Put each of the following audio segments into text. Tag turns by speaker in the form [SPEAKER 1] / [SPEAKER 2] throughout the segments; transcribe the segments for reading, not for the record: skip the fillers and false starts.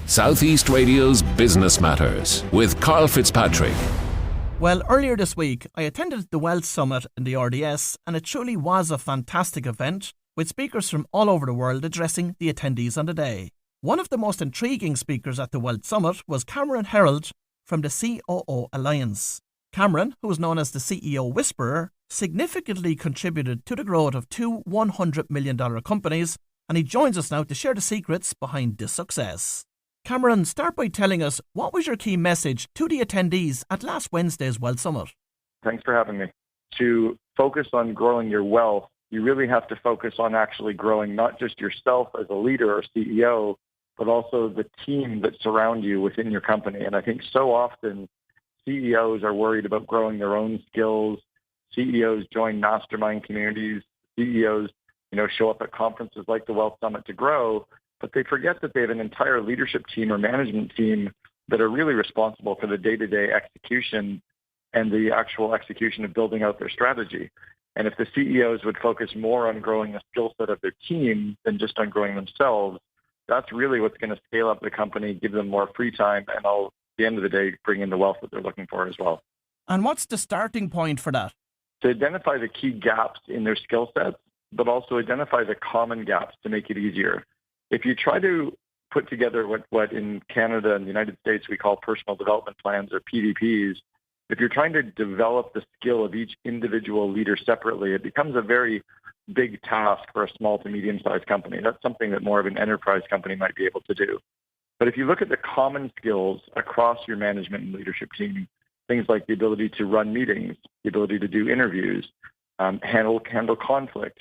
[SPEAKER 1] Southeast Radio's Business Matters with Karl Fitzpatrick.
[SPEAKER 2] Well, earlier this week, I attended the Wealth Summit in the RDS, and it truly was a fantastic event with speakers from all over the world addressing the attendees on the day. One of the most intriguing speakers at the Wealth Summit was Cameron Herold from the COO Alliance. Cameron, who is known as the CEO Whisperer, significantly contributed to the growth of two $100 million companies, and he joins us now to share the secrets behind this success. Cameron, start by telling us, what was your key message to the attendees at last Wednesday's Wealth Summit?
[SPEAKER 3] Thanks for having me. To focus on growing your wealth, you really have to focus on actually growing not just yourself as a leader or CEO, but also the team that surround you within your company. And I think so often CEOs are worried about growing their own skills. CEOs join mastermind communities. CEOs, show up at conferences like the Wealth Summit to grow, but they forget that they have an entire leadership team or management team that are really responsible for the day-to-day execution and the actual execution of building out their strategy. And if the CEOs would focus more on growing the skill set of their team than just on growing themselves, that's really what's going to scale up the company, give them more free time, and at the end of the day, bring in the wealth that they're looking for as well.
[SPEAKER 2] And what's the starting point for that?
[SPEAKER 3] To identify the key gaps in their skill sets, but also identify the common gaps to make it easier. If you try to put together what in Canada and the United States we call personal development plans or PDPs, if you're trying to develop the skill of each individual leader separately, it becomes a very big task for a small to medium-sized company. That's something that more of an enterprise company might be able to do. But if you look at the common skills across your management and leadership team, things like the ability to run meetings, the ability to do interviews, handle conflict,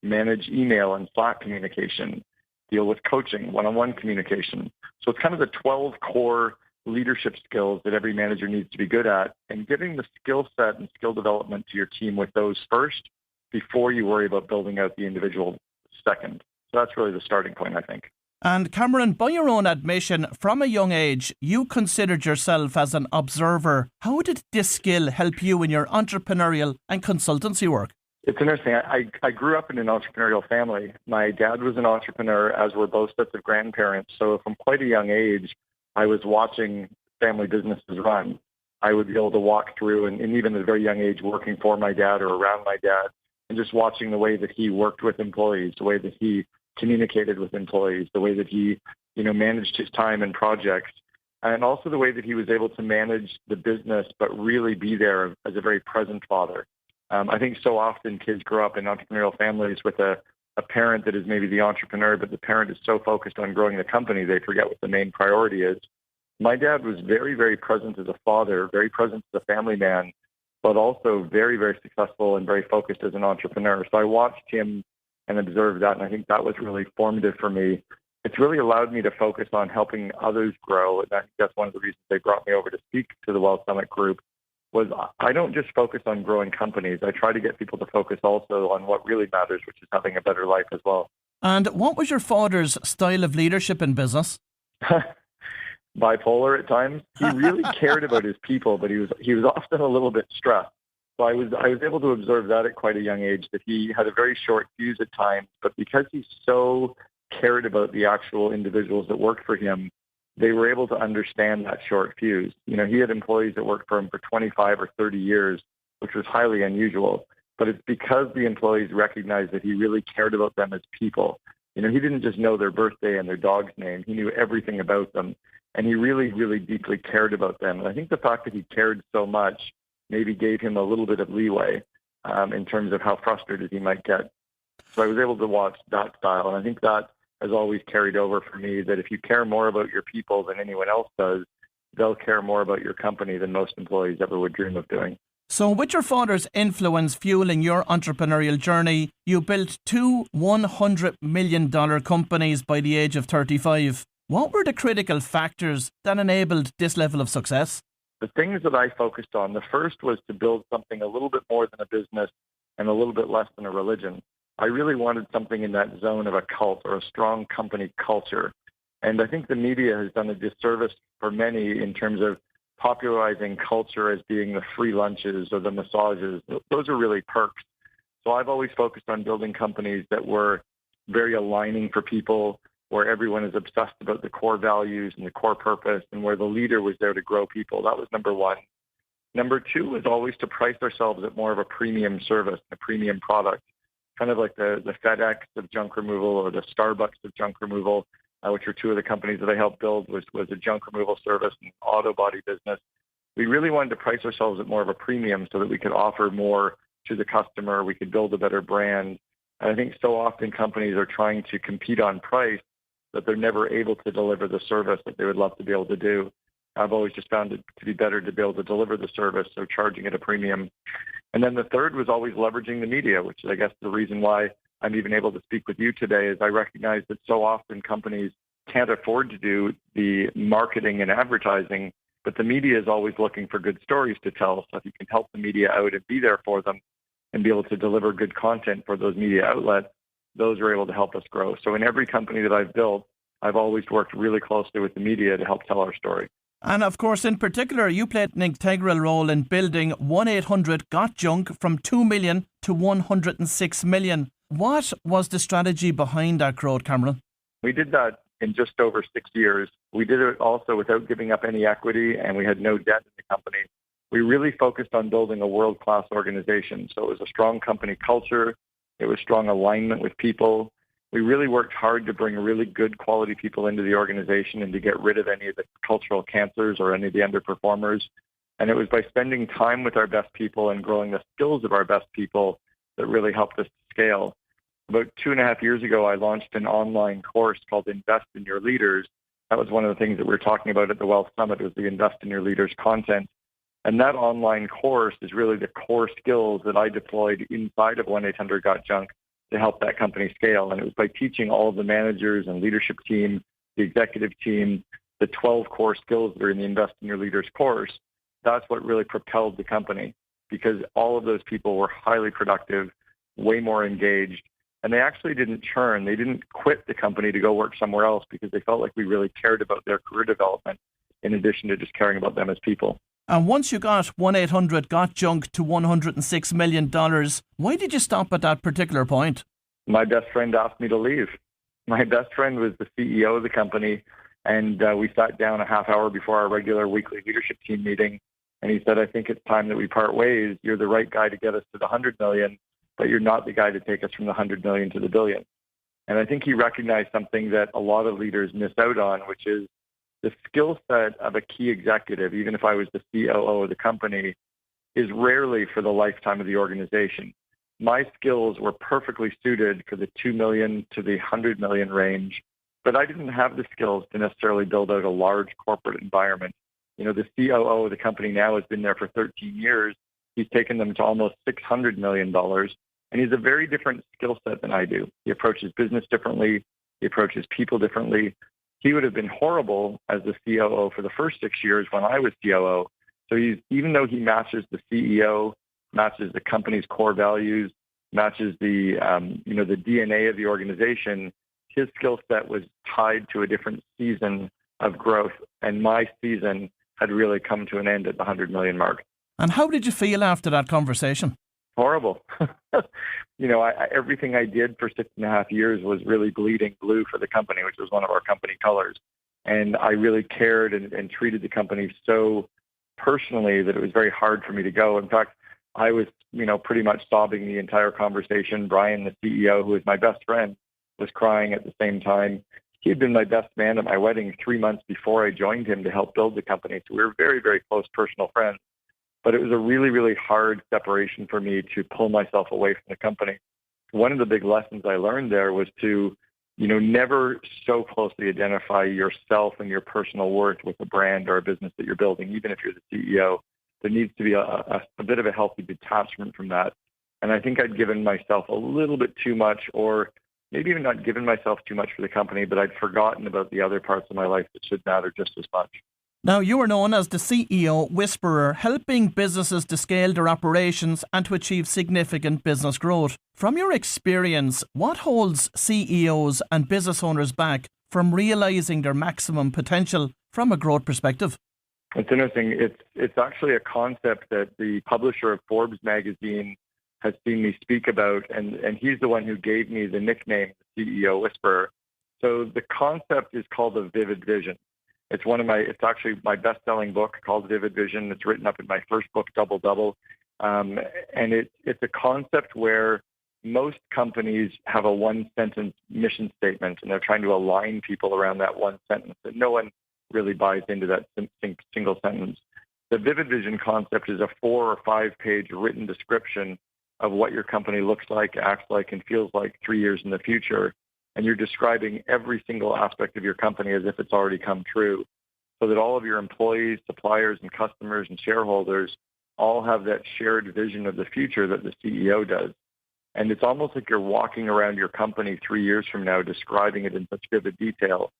[SPEAKER 3] manage email and Slack communication, deal with coaching, one-on-one communication. So it's kind of the 12 core leadership skills that every manager needs to be good at, and giving the skill set and skill development to your team with those first before you worry about building out the individual second. So that's really the starting point, I think.
[SPEAKER 2] And Cameron, by your own admission, from a young age, you considered yourself as an observer. How did this skill help you in your entrepreneurial and consultancy work?
[SPEAKER 3] It's interesting. I grew up in an entrepreneurial family. My dad was an entrepreneur, as were both sets of grandparents. So from quite a young age, I was watching family businesses run. I would be able to walk through, and even at a very young age, working for my dad or around my dad, and just watching the way that he worked with employees, the way that he communicated with employees, the way that he, managed his time and projects, and also the way that he was able to manage the business, but really be there as a very present father. I think so often kids grow up in entrepreneurial families with a parent that is maybe the entrepreneur, but the parent is so focused on growing the company, they forget what the main priority is. My dad was very, very present as a father, very present as a family man, but also very, very successful and very focused as an entrepreneur. So I watched him and observed that, and I think that was really formative for me. It's really allowed me to focus on helping others grow, and I think that's one of the reasons they brought me over to speak to the Wealth Summit group. Was I don't just focus on growing companies. I try to get people to focus also on what really matters, which is having a better life as well.
[SPEAKER 2] And what was your father's style of leadership in business?
[SPEAKER 3] Bipolar at times. He really cared about his people, but he was often a little bit stressed. So I was able to observe that at quite a young age, that he had a very short fuse at times, but because he so cared about the actual individuals that worked for him, they were able to understand that short fuse. He had employees that worked for him for 25 or 30 years, which was highly unusual. But it's because the employees recognized that he really cared about them as people. He didn't just know their birthday and their dog's name. He knew everything about them. And he really, really deeply cared about them. And I think the fact that he cared so much maybe gave him a little bit of leeway in terms of how frustrated he might get. So I was able to watch that style. And I think that has always carried over for me, that if you care more about your people than anyone else does, they'll care more about your company than most employees ever would dream of doing.
[SPEAKER 2] So with your father's influence fueling your entrepreneurial journey, you built two $100 million companies by the age of 35. What were the critical factors that enabled this level of success?
[SPEAKER 3] The things that I focused on, the first was to build something a little bit more than a business and a little bit less than a religion. I really wanted something in that zone of a cult or a strong company culture. And I think the media has done a disservice for many in terms of popularizing culture as being the free lunches or the massages. Those are really perks. So I've always focused on building companies that were very aligning for people, where everyone is obsessed about the core values and the core purpose, and where the leader was there to grow people. That was number one. Number two was always to price ourselves at more of a premium service, a premium product, kind of like the FedEx of junk removal or the Starbucks of junk removal, which are two of the companies that I helped build, was a junk removal service and auto body business. We really wanted to price ourselves at more of a premium so that we could offer more to the customer. We could build a better brand. And I think so often companies are trying to compete on price that they're never able to deliver the service that they would love to be able to do. I've always just found it to be better to be able to deliver the service, so charging at a premium. And then the third was always leveraging the media, which I guess is the reason why I'm even able to speak with you today, is I recognize that so often companies can't afford to do the marketing and advertising, but the media is always looking for good stories to tell. So if you can help the media out and be there for them and be able to deliver good content for those media outlets, those are able to help us grow. So in every company that I've built, I've always worked really closely with the media to help tell our story.
[SPEAKER 2] And of course, in particular, you played an integral role in building 1-800-GOT-JUNK from 2 million to 106 million. What was the strategy behind that growth, Cameron?
[SPEAKER 3] We did that in just over 6 years. We did it also without giving up any equity, and we had no debt in the company. We really focused on building a world-class organization. So it was a strong company culture. It was strong alignment with people. We really worked hard to bring really good quality people into the organization and to get rid of any of the cultural cancers or any of the underperformers. And it was by spending time with our best people and growing the skills of our best people that really helped us scale. About 2.5 years ago, I launched an online course called Invest in Your Leaders. That was one of the things that we were talking about at the Wealth Summit, was the Invest in Your Leaders content. And that online course is really the core skills that I deployed inside of 1-800-GOT-JUNK to help that company scale. And it was by teaching all of the managers and leadership team, the executive team, the 12 core skills that are in the Invest in Your Leaders course. That's what really propelled the company, because all of those people were highly productive, way more engaged, and they actually didn't churn. They didn't quit the company to go work somewhere else because they felt like we really cared about their career development in addition to just caring about them as people.
[SPEAKER 2] And once you got 1-800-GOT-JUNK to $106 million, why did you stop at that particular point?
[SPEAKER 3] My best friend asked me to leave. My best friend was the CEO of the company, and we sat down a half hour before our regular weekly leadership team meeting, and he said, I think it's time that we part ways. You're the right guy to get us to the 100 million, but you're not the guy to take us from the 100 million to the billion. And I think he recognized something that a lot of leaders miss out on, which is the skill set of a key executive, even if I was the COO of the company, is rarely for the lifetime of the organization. My skills were perfectly suited for the 2 million to the 100 million range, but I didn't have the skills to necessarily build out a large corporate environment. You know, the COO of the company now has been there for 13 years. He's taken them to almost $600 million, and he's a very different skill set than I do. He approaches business differently. He approaches people differently. He would have been horrible as the COO for the first 6 years when I was COO. So even though he matches the CEO, matches the company's core values, matches the the DNA of the organization, his skill set was tied to a different season of growth, and my season had really come to an end at the 100 million mark.
[SPEAKER 2] And how did you feel after that conversation?
[SPEAKER 3] Horrible. Everything I did for 6.5 years was really bleeding blue for the company, which was one of our company colors. And I really cared and treated the company so personally that it was very hard for me to go. In fact, I was, pretty much sobbing the entire conversation. Brian, the CEO, who is my best friend, was crying at the same time. He had been my best man at my wedding 3 months before I joined him to help build the company. So we were very, very close personal friends. But it was a really, really hard separation for me to pull myself away from the company. One of the big lessons I learned there was to, never so closely identify yourself and your personal worth with a brand or a business that you're building, even if you're the CEO. There needs to be a bit of a healthy detachment from that. And I think I'd given myself a little bit too much, or maybe even not given myself too much for the company, but I'd forgotten about the other parts of my life that should matter just as much.
[SPEAKER 2] Now, you are known as the CEO Whisperer, helping businesses to scale their operations and to achieve significant business growth. From your experience, what holds CEOs and business owners back from realizing their maximum potential from a growth perspective?
[SPEAKER 3] It's interesting. It's actually a concept that the publisher of Forbes magazine has seen me speak about, and he's the one who gave me the nickname, the CEO Whisperer. So the concept is called the Vivid Vision. It's actually my best-selling book called Vivid Vision. It's written up in my first book, Double Double. And it's a concept where most companies have a one-sentence mission statement, and they're trying to align people around that one sentence, and no one really buys into that single sentence. The Vivid Vision concept is a 4 or 5 page written description of what your company looks like, acts like, and feels like 3 years in the future. And you're describing every single aspect of your company as if it's already come true, so that all of your employees, suppliers, and customers and shareholders all have that shared vision of the future that the CEO does. And it's almost like you're walking around your company 3 years from now, describing it in such vivid detail.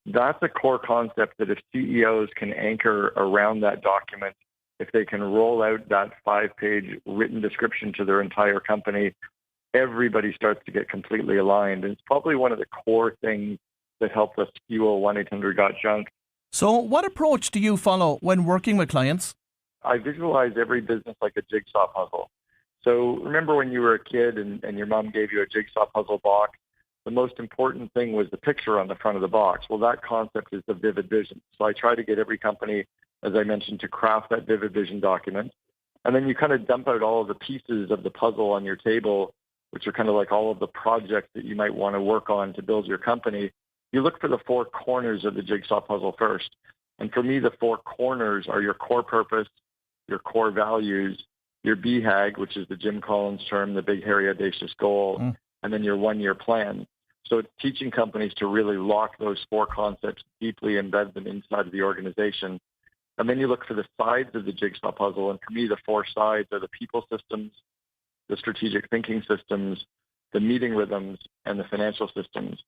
[SPEAKER 3] That's a core concept that if CEOs can anchor around that document, if they can roll out that 5 page written description to their entire company, everybody starts to get completely aligned. And it's probably one of the core things that helped us fuel 1-800-GOT-JUNK.
[SPEAKER 2] So what approach do you follow when working with clients?
[SPEAKER 3] I visualize every business like a jigsaw puzzle. So remember when you were a kid and your mom gave you a jigsaw puzzle box, the most important thing was the picture on the front of the box. Well, that concept is the Vivid Vision. So I try to get every company, as I mentioned, to craft that Vivid Vision document. And then you kind of dump out all of the pieces of the puzzle on your table, which are kind of like all of the projects that you might want to work on to build your company. You look for the 4 corners of the jigsaw puzzle first. And for me, the 4 corners are your core purpose, your core values, your BHAG, which is the Jim Collins term, the big, hairy, audacious goal, and then your 1-year plan. So it's teaching companies to really lock those 4 concepts, deeply embed them inside of the organization. And then you look for the sides of the jigsaw puzzle. And for me, the 4 sides are the people systems, the strategic thinking systems, the meeting rhythms, and the financial systems.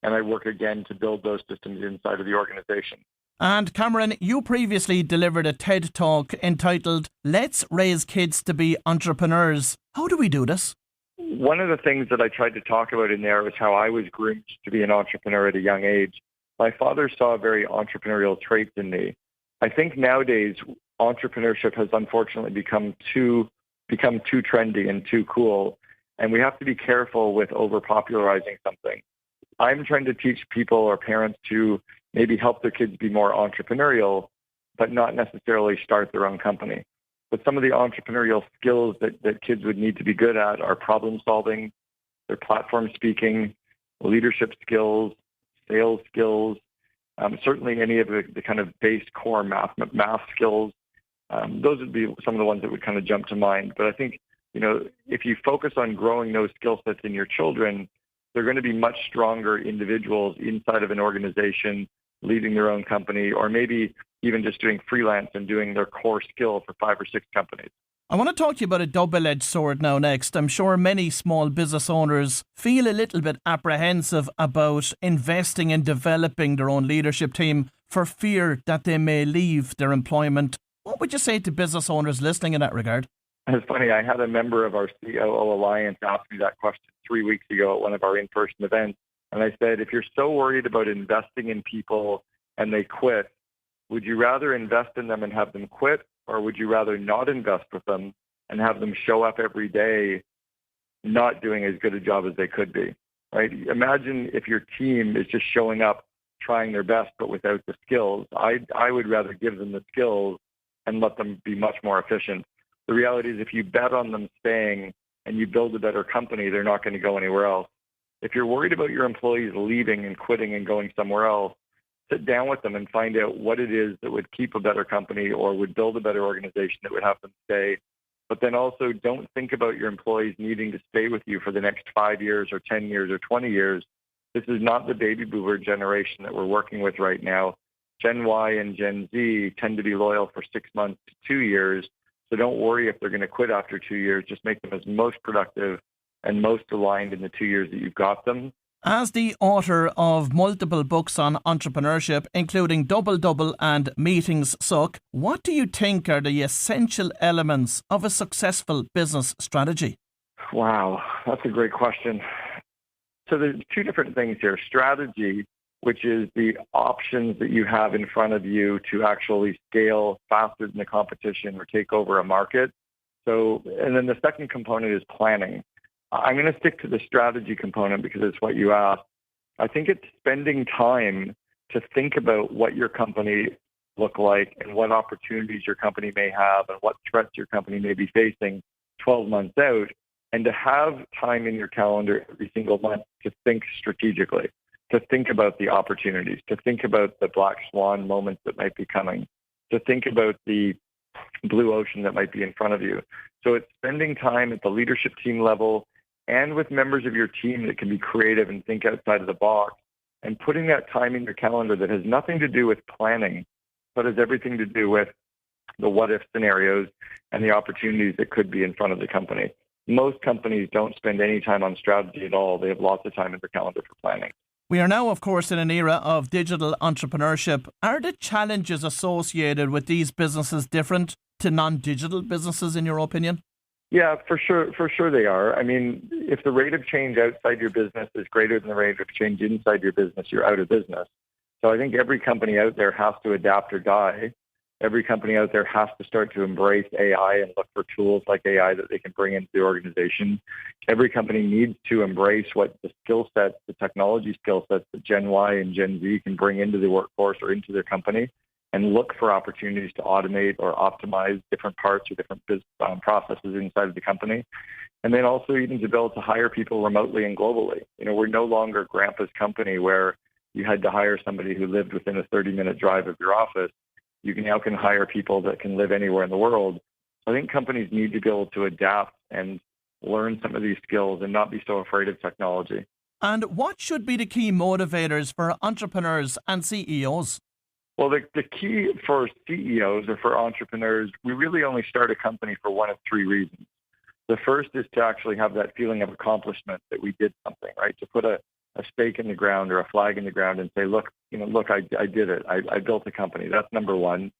[SPEAKER 3] And I work again to build those systems inside of the organization.
[SPEAKER 2] And Cameron, you previously delivered a TED Talk entitled, "Let's Raise Kids to Be Entrepreneurs." How do we do this?
[SPEAKER 3] One of the things that I tried to talk about in there was how I was groomed to be an entrepreneur at a young age. My father saw very entrepreneurial traits in me. I think nowadays entrepreneurship has unfortunately become too trendy and too cool, and we have to be careful with over-popularizing something. I'm trying to teach people or parents to maybe help their kids be more entrepreneurial, but not necessarily start their own company. But some of the entrepreneurial skills that kids would need to be good at are problem solving, their platform speaking, leadership skills, sales skills, certainly any of the kind of base core math skills. Those would be some of the ones that would kind of jump to mind. But I think, if you focus on growing those skill sets in your children, they're going to be much stronger individuals inside of an organization, leading their own company, or maybe even just doing freelance and doing their core skill for 5 or 6 companies.
[SPEAKER 2] I want to talk to you about a double-edged sword now next. I'm sure many small business owners feel a little bit apprehensive about investing in developing their own leadership team for fear that they may leave their employment. What would you say to business owners listening in that regard?
[SPEAKER 3] It's funny, I had a member of our COO Alliance ask me that question 3 weeks ago at one of our in-person events. And I said, if you're so worried about investing in people and they quit, would you rather invest in them and have them quit, or would you rather not invest with them and have them show up every day not doing as good a job as they could be, right? Imagine if your team is just showing up, trying their best, but without the skills. I would rather give them the skills and let them be much more efficient. The reality is if you bet on them staying and you build a better company, they're not going to go anywhere else. If you're worried about your employees leaving and quitting and going somewhere else, sit down with them and find out what it is that would keep a better company or would build a better organization that would have them stay. But then also don't think about your employees needing to stay with you for the next 5 years or 10 years or 20 years. This is not the baby boomer generation that we're working with right now. Gen Y and Gen Z tend to be loyal for 6 months to 2 years. So don't worry if they're going to quit after 2 years. Just make them as most productive and most aligned in the 2 years that you've got them.
[SPEAKER 2] As the author of multiple books on entrepreneurship, including Double Double and Meetings Suck, what do you think are the essential elements of a successful business strategy?
[SPEAKER 3] Wow, that's a great question. So there's 2 different things here. Strategy, which is the options that you have in front of you to actually scale faster than the competition or take over a market. So, and then the second component is planning. I'm going to stick to the strategy component because it's what you asked. I think it's spending time to think about what your company look like and what opportunities your company may have and what threats your company may be facing 12 months out, and to have time in your calendar every single month to think strategically, to think about the opportunities, to think about the black swan moments that might be coming, to think about the blue ocean that might be in front of you. So it's spending time at the leadership team level and with members of your team that can be creative and think outside of the box, and putting that time in your calendar that has nothing to do with planning, but has everything to do with the what-if scenarios and the opportunities that could be in front of the company. Most companies don't spend any time on strategy at all. They have lots of time in their calendar for planning.
[SPEAKER 2] We are now, of course, in an era of digital entrepreneurship. Are the challenges associated with these businesses different to non-digital businesses, in your opinion?
[SPEAKER 3] Yeah, for sure they are. I mean, if the rate of change outside your business is greater than the rate of change inside your business, you're out of business. So I think every company out there has to adapt or die. Every company out there has to start to embrace AI and look for tools like AI that they can bring into the organization. Every company needs to embrace what the skill sets, the technology skill sets that Gen Y and Gen Z can bring into the workforce or into their company, and look for opportunities to automate or optimize different parts or different business processes inside of the company. And then also even to be able to hire people remotely and globally. You know, we're no longer grandpa's company where you had to hire somebody who lived within a 30-minute drive of your office. You now can hire people that can live anywhere in the world. I think companies need to be able to adapt and learn some of these skills and not be so afraid of technology.
[SPEAKER 2] And what should be the key motivators for entrepreneurs and CEOs?
[SPEAKER 3] Well, the key for CEOs or for entrepreneurs, we really only start a company for one of three reasons. The first is to actually have that feeling of accomplishment that we did something, right? To put a stake in the ground or a flag in the ground and say, look, I did it. I built a company. That's number one.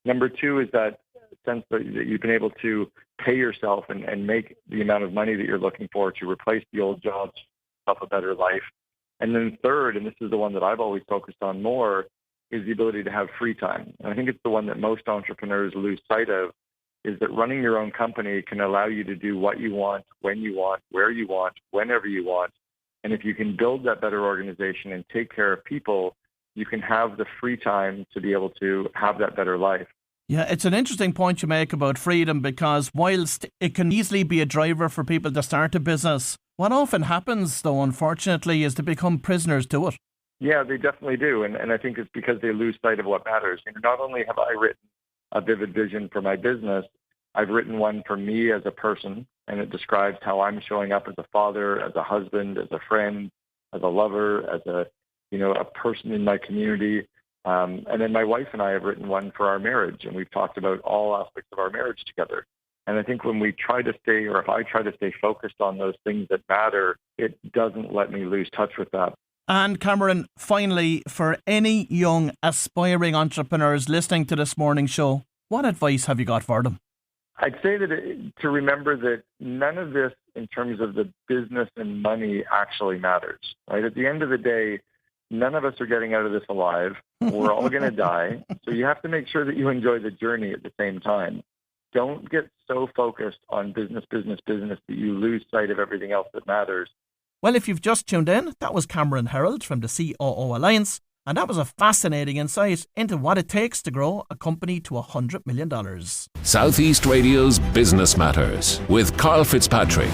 [SPEAKER 3] Number two is that sense that you've been able to pay yourself and make the amount of money that you're looking for to replace the old jobs, have a better life. And then third, and this is the one that I've always focused on more, is the ability to have free time. And I think it's the one that most entrepreneurs lose sight of, is that running your own company can allow you to do what you want, when you want, where you want, whenever you want. And if you can build that better organization and take care of people, you can have the free time to be able to have that better life.
[SPEAKER 2] Yeah, it's an interesting point you make about freedom, because whilst it can easily be a driver for people to start a business, what often happens, though, unfortunately, is to become prisoners to it.
[SPEAKER 3] Yeah, they definitely do. And I think it's because they lose sight of what matters. You know, not only have I written a vivid vision for my business, I've written one for me as a person, and it describes how I'm showing up as a father, as a husband, as a friend, as a lover, as a person in my community. And then my wife and I have written one for our marriage, and we've talked about all aspects of our marriage together. And I think when we try to stay, or if I try to stay focused on those things that matter, it doesn't let me lose touch with that.
[SPEAKER 2] And Cameron, finally, for any young aspiring entrepreneurs listening to this morning's show, what advice have you got for them?
[SPEAKER 3] I'd say that to remember that none of this in terms of the business and money actually matters, right? At the end of the day, none of us are getting out of this alive. We're all going to die. So you have to make sure that you enjoy the journey at the same time. Don't get so focused on business that you lose sight of everything else that matters.
[SPEAKER 2] Well, if you've just tuned in, that was Cameron Herold from the COO Alliance, and that was a fascinating insight into what it takes to grow a company to $100 million.
[SPEAKER 1] Southeast Radio's Business Matters with Karl Fitzpatrick.